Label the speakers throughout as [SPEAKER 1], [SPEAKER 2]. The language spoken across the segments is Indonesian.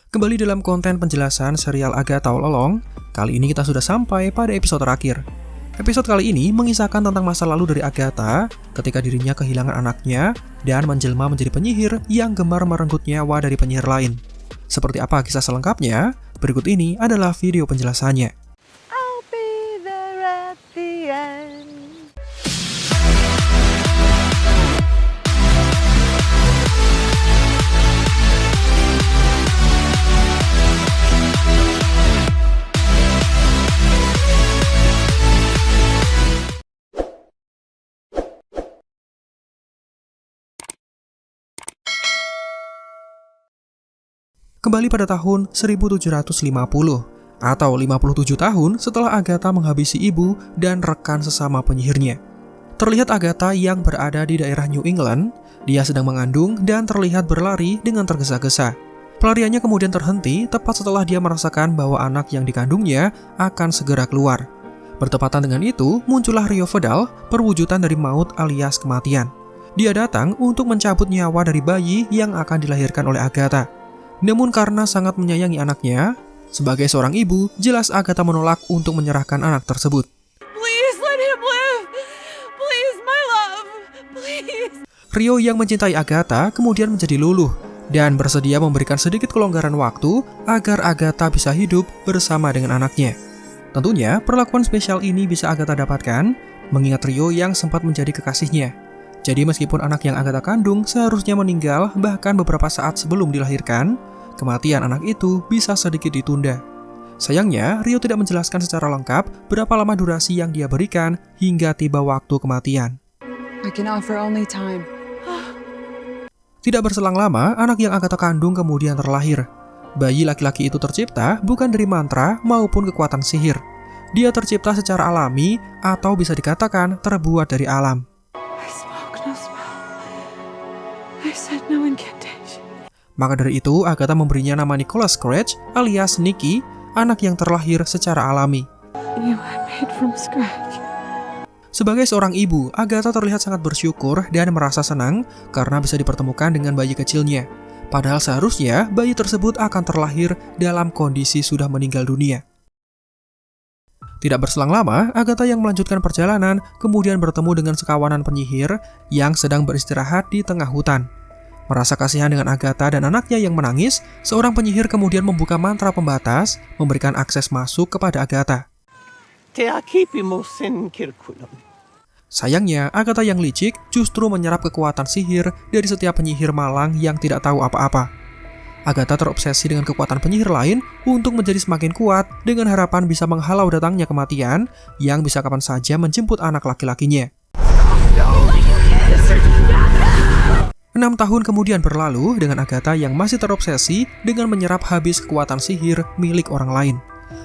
[SPEAKER 1] Kembali dalam konten penjelasan serial Agatha All Along, kali ini kita sudah sampai pada episode terakhir. Episode kali ini mengisahkan tentang masa lalu dari Agatha ketika dirinya kehilangan anaknya dan menjelma menjadi penyihir yang gemar merenggut nyawa dari penyihir lain. Seperti apa kisah selengkapnya? Berikut ini adalah video penjelasannya.
[SPEAKER 2] I'll be there at the end.
[SPEAKER 1] Kembali pada tahun 1750 atau 57 tahun setelah Agatha menghabisi ibu dan rekan sesama penyihirnya. Terlihat Agatha yang berada di daerah New England, dia sedang mengandung dan terlihat berlari dengan tergesa-gesa. Pelariannya kemudian terhenti tepat setelah dia merasakan bahwa anak yang dikandungnya akan segera keluar. Bertepatan dengan itu, muncullah Rio Vidal, perwujudan dari maut alias kematian. Dia datang untuk mencabut nyawa dari bayi yang akan dilahirkan oleh Agatha. Namun karena sangat menyayangi anaknya, sebagai seorang ibu, jelas Agatha menolak untuk menyerahkan anak tersebut.
[SPEAKER 2] Please let him live. Please, my love. Please.
[SPEAKER 1] Rio yang mencintai Agatha kemudian menjadi luluh dan bersedia memberikan sedikit kelonggaran waktu agar Agatha bisa hidup bersama dengan anaknya. Tentunya, perlakuan spesial ini bisa Agatha dapatkan mengingat Rio yang sempat menjadi kekasihnya. Jadi meskipun anak yang Agatha kandung seharusnya meninggal bahkan beberapa saat sebelum dilahirkan, kematian anak itu bisa sedikit ditunda. Sayangnya, Rio tidak menjelaskan secara lengkap berapa lama durasi yang dia berikan hingga tiba waktu kematian.
[SPEAKER 3] I can offer only time.
[SPEAKER 1] Tidak berselang lama, anak yang Agatha kandung kemudian terlahir. Bayi laki-laki itu tercipta bukan dari mantra maupun kekuatan sihir. Dia tercipta secara alami atau bisa dikatakan terbuat dari alam.
[SPEAKER 3] I spoke no spell. I said no incantation.
[SPEAKER 1] Maka dari itu, Agatha memberinya nama Nicholas Scratch alias Nicky, anak yang terlahir secara alami.
[SPEAKER 3] You are made from scratch.
[SPEAKER 1] Sebagai seorang ibu, Agatha terlihat sangat bersyukur dan merasa senang karena bisa dipertemukan dengan bayi kecilnya. Padahal seharusnya bayi tersebut akan terlahir dalam kondisi sudah meninggal dunia. Tidak berselang lama, Agatha yang melanjutkan perjalanan kemudian bertemu dengan sekawanan penyihir yang sedang beristirahat di tengah hutan. Merasa kasihan dengan Agatha dan anaknya yang menangis, seorang penyihir kemudian membuka mantra pembatas, memberikan akses masuk kepada Agatha. Sayangnya, Agatha yang licik justru menyerap kekuatan sihir dari setiap penyihir malang yang tidak tahu apa-apa. Agatha terobsesi dengan kekuatan penyihir lain untuk menjadi semakin kuat dengan harapan bisa menghalau datangnya kematian yang bisa kapan saja menjemput anak laki-lakinya. 6 tahun kemudian berlalu dengan Agatha yang masih terobsesi dengan menyerap habis kekuatan sihir milik orang lain.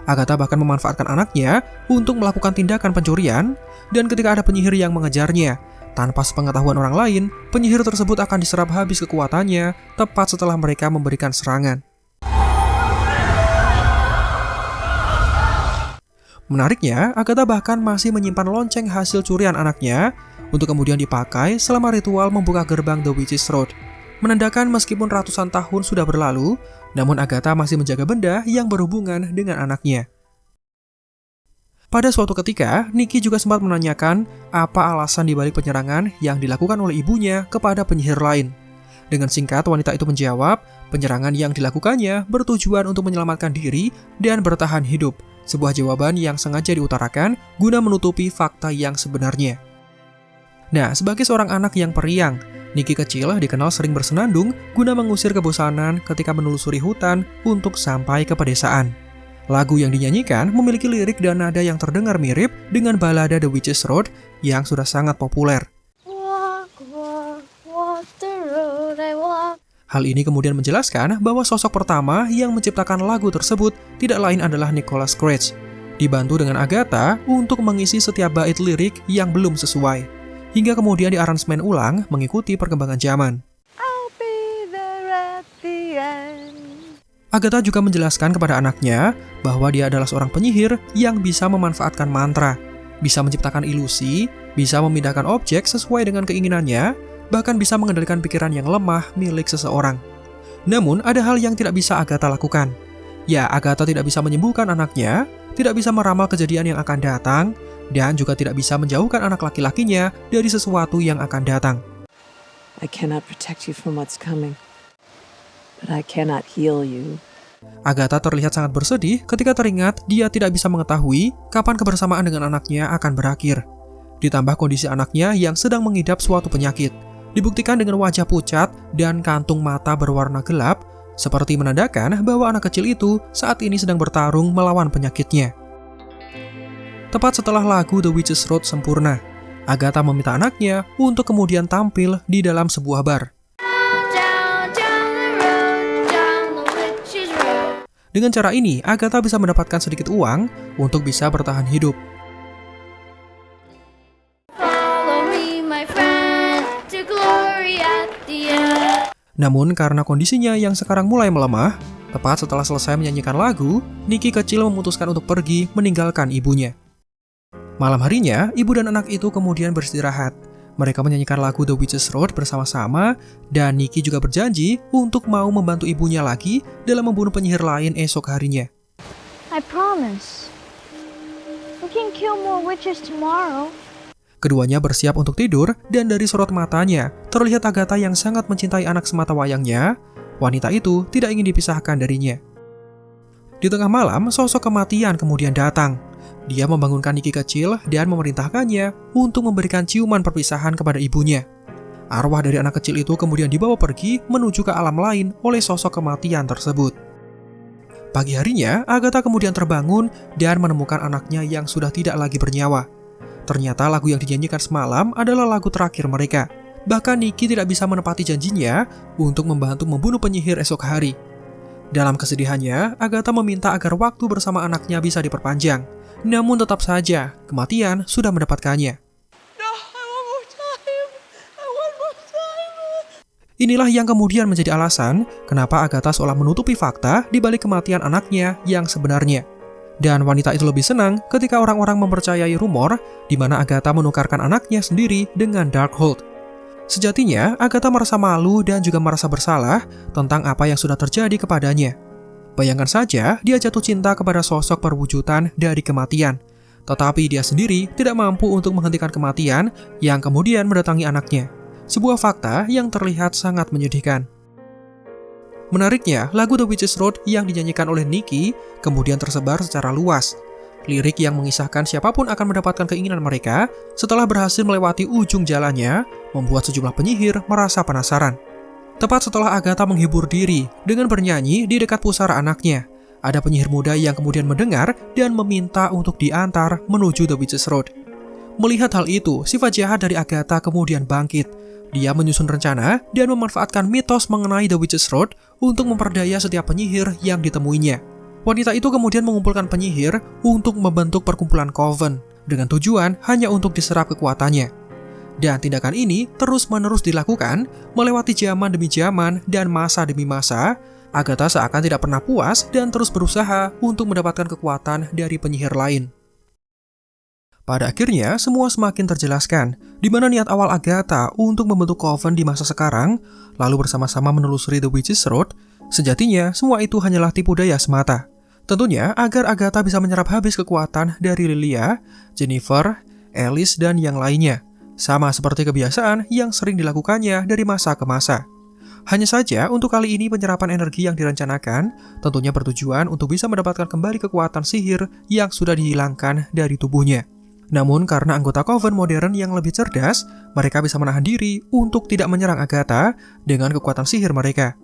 [SPEAKER 1] Agatha bahkan memanfaatkan anaknya untuk melakukan tindakan pencurian, dan ketika ada penyihir yang mengejarnya, tanpa sepengetahuan orang lain, penyihir tersebut akan diserap habis kekuatannya tepat setelah mereka memberikan serangan. Menariknya, Agatha bahkan masih menyimpan lonceng hasil curian anaknya untuk kemudian dipakai selama ritual membuka gerbang The Witch's Road. Menandakan meskipun ratusan tahun sudah berlalu, namun Agatha masih menjaga benda yang berhubungan dengan anaknya. Pada suatu ketika, Nicky juga sempat menanyakan apa alasan dibalik penyerangan yang dilakukan oleh ibunya kepada penyihir lain. Dengan singkat, wanita itu menjawab, penyerangan yang dilakukannya bertujuan untuk menyelamatkan diri dan bertahan hidup, sebuah jawaban yang sengaja diutarakan guna menutupi fakta yang sebenarnya. Nah, sebagai seorang anak yang periang, Nicky kecil dikenal sering bersenandung guna mengusir kebosanan ketika menelusuri hutan untuk sampai ke pedesaan. Lagu yang dinyanyikan memiliki lirik dan nada yang terdengar mirip dengan balada The Witch's Road yang sudah sangat populer.
[SPEAKER 2] Walk, walk, walk the road I walk.
[SPEAKER 1] Hal ini kemudian menjelaskan bahwa sosok pertama yang menciptakan lagu tersebut tidak lain adalah Nicholas Scratch, dibantu dengan Agatha untuk mengisi setiap bait lirik yang belum sesuai, hingga kemudian diaransemen ulang mengikuti perkembangan zaman.
[SPEAKER 2] I'll be there at the end.
[SPEAKER 1] Agatha juga menjelaskan kepada anaknya bahwa dia adalah seorang penyihir yang bisa memanfaatkan mantra, bisa menciptakan ilusi, bisa memindahkan objek sesuai dengan keinginannya, bahkan bisa mengendalikan pikiran yang lemah milik seseorang. Namun, ada hal yang tidak bisa Agatha lakukan. Ya, Agatha tidak bisa menyembuhkan anaknya, tidak bisa meramal kejadian yang akan datang, dan juga tidak bisa menjauhkan anak laki-lakinya dari sesuatu yang akan datang.
[SPEAKER 4] I cannot protect you from what's coming, but I cannot heal you.
[SPEAKER 1] Agatha terlihat sangat bersedih ketika teringat dia tidak bisa mengetahui kapan kebersamaan dengan anaknya akan berakhir. Ditambah kondisi anaknya yang sedang mengidap suatu penyakit, dibuktikan dengan wajah pucat dan kantung mata berwarna gelap, seperti menandakan bahwa anak kecil itu saat ini sedang bertarung melawan penyakitnya. Tepat setelah lagu The Witch's Road sempurna, Agatha meminta anaknya untuk kemudian tampil di dalam sebuah bar. Dengan cara ini, Agatha bisa mendapatkan sedikit uang untuk bisa bertahan hidup. Namun karena kondisinya yang sekarang mulai melemah, tepat setelah selesai menyanyikan lagu, Nikki kecil memutuskan untuk pergi meninggalkan ibunya. Malam harinya, ibu dan anak itu kemudian beristirahat. Mereka menyanyikan lagu The Witch's Road bersama-sama, dan Nikki juga berjanji untuk mau membantu ibunya lagi dalam membunuh penyihir lain esok harinya.
[SPEAKER 5] I promise. We can kill more witches tomorrow.
[SPEAKER 1] Keduanya bersiap untuk tidur, dan dari sorot matanya, terlihat Agatha yang sangat mencintai anak semata wayangnya. Wanita itu tidak ingin dipisahkan darinya. Di tengah malam, sosok kematian kemudian datang. Dia membangunkan Nikki kecil dan memerintahkannya untuk memberikan ciuman perpisahan kepada ibunya. Arwah dari anak kecil itu kemudian dibawa pergi menuju ke alam lain oleh sosok kematian tersebut. Pagi harinya, Agatha kemudian terbangun dan menemukan anaknya yang sudah tidak lagi bernyawa. Ternyata lagu yang dinyanyikan semalam adalah lagu terakhir mereka. Bahkan Nikki tidak bisa menepati janjinya untuk membantu membunuh penyihir esok hari. Dalam kesedihannya, Agatha meminta agar waktu bersama anaknya bisa diperpanjang. Namun tetap saja, kematian sudah mendapatkannya.
[SPEAKER 2] No, I want more time. I want more time.
[SPEAKER 1] Inilah yang kemudian menjadi alasan kenapa Agatha seolah menutupi fakta di balik kematian anaknya yang sebenarnya. Dan wanita itu lebih senang ketika orang-orang mempercayai rumor di mana Agatha menukarkan anaknya sendiri dengan Darkhold. Sejatinya, Agatha merasa malu dan juga merasa bersalah tentang apa yang sudah terjadi kepadanya. Bayangkan saja, dia jatuh cinta kepada sosok perwujudan dari kematian. Tetapi dia sendiri tidak mampu untuk menghentikan kematian yang kemudian mendatangi anaknya. Sebuah fakta yang terlihat sangat menyedihkan. Menariknya, lagu The Witch's Road yang dinyanyikan oleh Nikki kemudian tersebar secara luas. Lirik yang mengisahkan siapapun akan mendapatkan keinginan mereka setelah berhasil melewati ujung jalannya, membuat sejumlah penyihir merasa penasaran. Tepat setelah Agatha menghibur diri dengan bernyanyi di dekat pusara anaknya, ada penyihir muda yang kemudian mendengar dan meminta untuk diantar menuju The Witch's Road. Melihat hal itu, sifat jahat dari Agatha kemudian bangkit. Dia menyusun rencana dan memanfaatkan mitos mengenai The Witch's Road untuk memperdaya setiap penyihir yang ditemuinya. Wanita itu kemudian mengumpulkan penyihir untuk membentuk perkumpulan Coven dengan tujuan hanya untuk diserap kekuatannya. Dan tindakan ini terus-menerus dilakukan melewati zaman demi zaman dan masa demi masa. Agatha seakan tidak pernah puas dan terus berusaha untuk mendapatkan kekuatan dari penyihir lain. Pada akhirnya, semua semakin terjelaskan di mana niat awal Agatha untuk membentuk Coven di masa sekarang, lalu bersama-sama menelusuri The Witch's Road. Sejatinya, semua itu hanyalah tipu daya semata. Tentunya agar Agatha bisa menyerap habis kekuatan dari Lilia, Jennifer, Alice, dan yang lainnya. Sama seperti kebiasaan yang sering dilakukannya dari masa ke masa. Hanya saja, untuk kali ini penyerapan energi yang direncanakan tentunya bertujuan untuk bisa mendapatkan kembali kekuatan sihir yang sudah dihilangkan dari tubuhnya. Namun karena anggota Coven modern yang lebih cerdas, mereka bisa menahan diri untuk tidak menyerang Agatha dengan kekuatan sihir mereka.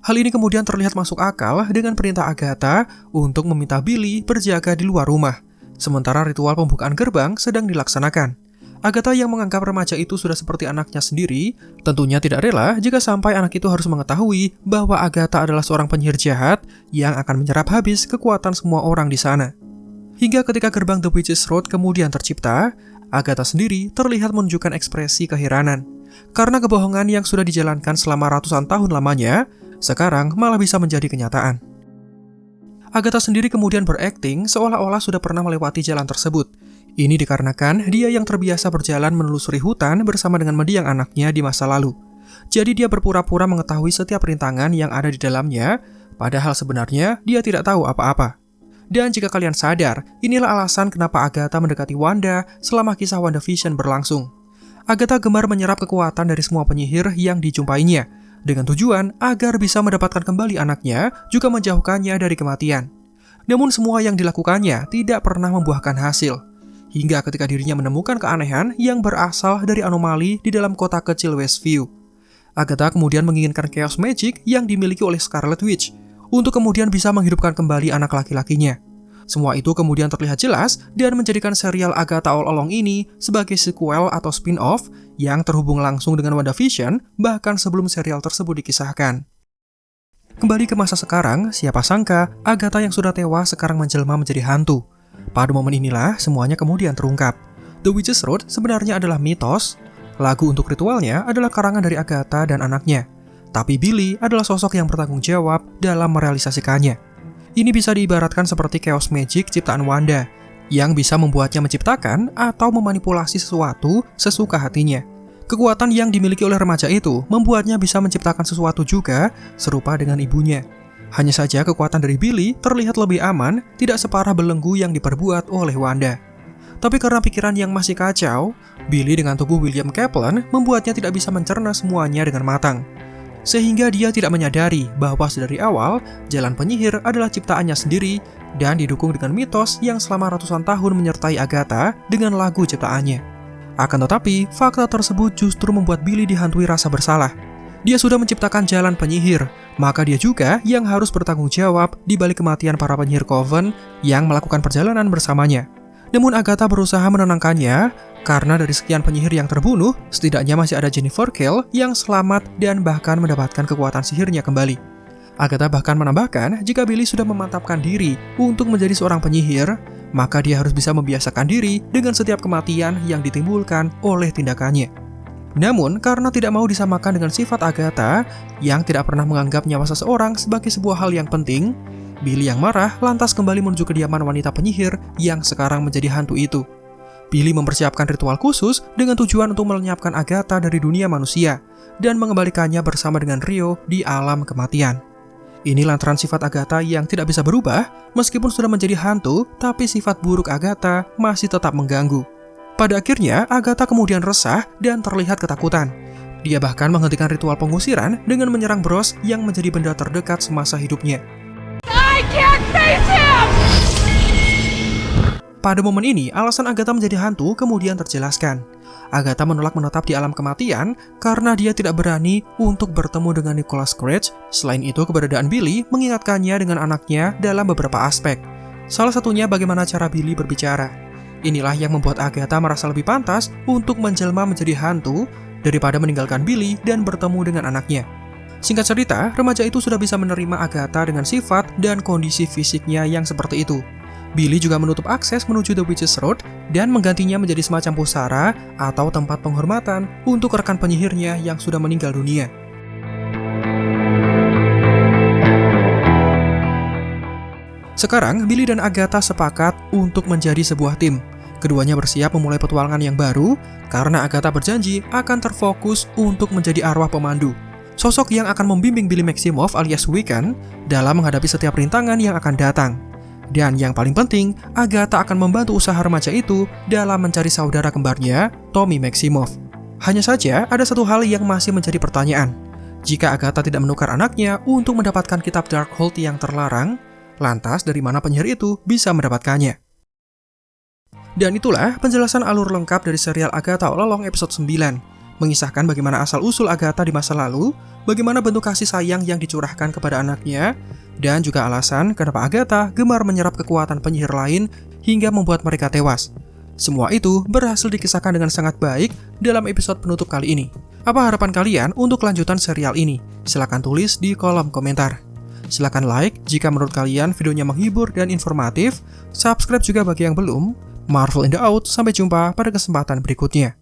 [SPEAKER 1] Hal ini kemudian terlihat masuk akal dengan perintah Agatha untuk meminta Billy berjaga di luar rumah, sementara ritual pembukaan gerbang sedang dilaksanakan. Agatha yang menganggap remaja itu sudah seperti anaknya sendiri, tentunya tidak rela jika sampai anak itu harus mengetahui bahwa Agatha adalah seorang penyihir jahat yang akan menyerap habis kekuatan semua orang di sana. Hingga ketika gerbang The Witch's Road kemudian tercipta, Agatha sendiri terlihat menunjukkan ekspresi keheranan. Karena kebohongan yang sudah dijalankan selama ratusan tahun lamanya, sekarang malah bisa menjadi kenyataan. Agatha sendiri kemudian berakting seolah-olah sudah pernah melewati jalan tersebut. Ini dikarenakan dia yang terbiasa berjalan menelusuri hutan bersama dengan mendiang anaknya di masa lalu. Jadi dia berpura-pura mengetahui setiap rintangan yang ada di dalamnya, padahal sebenarnya dia tidak tahu apa-apa. Dan jika kalian sadar, inilah alasan kenapa Agatha mendekati Wanda selama kisah WandaVision berlangsung. Agatha gemar menyerap kekuatan dari semua penyihir yang dijumpainya, dengan tujuan agar bisa mendapatkan kembali anaknya, juga menjauhkannya dari kematian. Namun semua yang dilakukannya tidak pernah membuahkan hasil. Hingga ketika dirinya menemukan keanehan yang berasal dari anomali di dalam kota kecil Westview. Agatha kemudian menginginkan Chaos Magic yang dimiliki oleh Scarlet Witch, untuk kemudian bisa menghidupkan kembali anak laki-lakinya. Semua itu kemudian terlihat jelas dan menjadikan serial Agatha All Along ini sebagai sequel atau spin-off yang terhubung langsung dengan WandaVision bahkan sebelum serial tersebut dikisahkan. Kembali ke masa sekarang, siapa sangka Agatha yang sudah tewas sekarang menjelma menjadi hantu. Pada momen inilah semuanya kemudian terungkap. The Witch's Road sebenarnya adalah mitos. Lagu untuk ritualnya adalah karangan dari Agatha dan anaknya. Tapi Billy adalah sosok yang bertanggung jawab dalam merealisasikannya. Ini bisa diibaratkan seperti Chaos Magic ciptaan Wanda, yang bisa membuatnya menciptakan atau memanipulasi sesuatu sesuka hatinya. Kekuatan yang dimiliki oleh remaja itu membuatnya bisa menciptakan sesuatu juga serupa dengan ibunya. Hanya saja kekuatan dari Billy terlihat lebih aman, tidak separah belenggu yang diperbuat oleh Wanda. Tapi karena pikiran yang masih kacau, Billy dengan tubuh William Kaplan membuatnya tidak bisa mencerna semuanya dengan matang. Sehingga dia tidak menyadari bahwa sedari awal, jalan penyihir adalah ciptaannya sendiri dan didukung dengan mitos yang selama ratusan tahun menyertai Agatha dengan lagu ciptaannya. Akan tetapi, fakta tersebut justru membuat Billy dihantui rasa bersalah. Dia sudah menciptakan jalan penyihir, maka dia juga yang harus bertanggung jawab di balik kematian para penyihir Coven yang melakukan perjalanan bersamanya. Namun Agatha berusaha menenangkannya, karena dari sekian penyihir yang terbunuh, setidaknya masih ada Jennifer Kale yang selamat dan bahkan mendapatkan kekuatan sihirnya kembali. Agatha bahkan menambahkan, jika Billy sudah memantapkan diri untuk menjadi seorang penyihir, maka dia harus bisa membiasakan diri dengan setiap kematian yang ditimbulkan oleh tindakannya. Namun, karena tidak mau disamakan dengan sifat Agatha yang tidak pernah menganggap nyawa seseorang sebagai sebuah hal yang penting, Billy yang marah lantas kembali menuju kediaman wanita penyihir yang sekarang menjadi hantu itu. Billy mempersiapkan ritual khusus dengan tujuan untuk melenyapkan Agatha dari dunia manusia dan mengembalikannya bersama dengan Rio di alam kematian. Ini lantaran sifat Agatha yang tidak bisa berubah, meskipun sudah menjadi hantu, tapi sifat buruk Agatha masih tetap mengganggu. Pada akhirnya, Agatha kemudian resah dan terlihat ketakutan. Dia bahkan menghentikan ritual pengusiran dengan menyerang Bros yang menjadi benda terdekat semasa hidupnya.
[SPEAKER 2] I can't face him!
[SPEAKER 1] Pada momen ini, alasan Agatha menjadi hantu kemudian terjelaskan. Agatha menolak menetap di alam kematian karena dia tidak berani untuk bertemu dengan Nicholas Cage. Selain itu, keberadaan Billy mengingatkannya dengan anaknya dalam beberapa aspek. Salah satunya bagaimana cara Billy berbicara. Inilah yang membuat Agatha merasa lebih pantas untuk menjelma menjadi hantu daripada meninggalkan Billy dan bertemu dengan anaknya. Singkat cerita, remaja itu sudah bisa menerima Agatha dengan sifat dan kondisi fisiknya yang seperti itu. Billy juga menutup akses menuju The Witch's Road dan menggantinya menjadi semacam pusara atau tempat penghormatan untuk rekan penyihirnya yang sudah meninggal dunia. Sekarang, Billy dan Agatha sepakat untuk menjadi sebuah tim. Keduanya bersiap memulai petualangan yang baru karena Agatha berjanji akan terfokus untuk menjadi arwah pemandu. Sosok yang akan membimbing Billy Maximoff alias Wiccan dalam menghadapi setiap rintangan yang akan datang. Dan yang paling penting, Agatha akan membantu usaha remaja itu dalam mencari saudara kembarnya, Tommy Maximoff. Hanya saja, ada satu hal yang masih menjadi pertanyaan. Jika Agatha tidak menukar anaknya untuk mendapatkan kitab Darkhold yang terlarang, lantas dari mana penyihir itu bisa mendapatkannya? Dan itulah penjelasan alur lengkap dari serial Agatha All Along episode 9, mengisahkan bagaimana asal-usul Agatha di masa lalu, bagaimana bentuk kasih sayang yang dicurahkan kepada anaknya, dan juga alasan kenapa Agatha gemar menyerap kekuatan penyihir lain hingga membuat mereka tewas. Semua itu berhasil dikisahkan dengan sangat baik dalam episode penutup kali ini. Apa harapan kalian untuk kelanjutan serial ini? Silahkan tulis di kolom komentar. Silahkan like jika menurut kalian videonya menghibur dan informatif. Subscribe juga bagi yang belum. Marvel in the Out, sampai jumpa pada kesempatan berikutnya.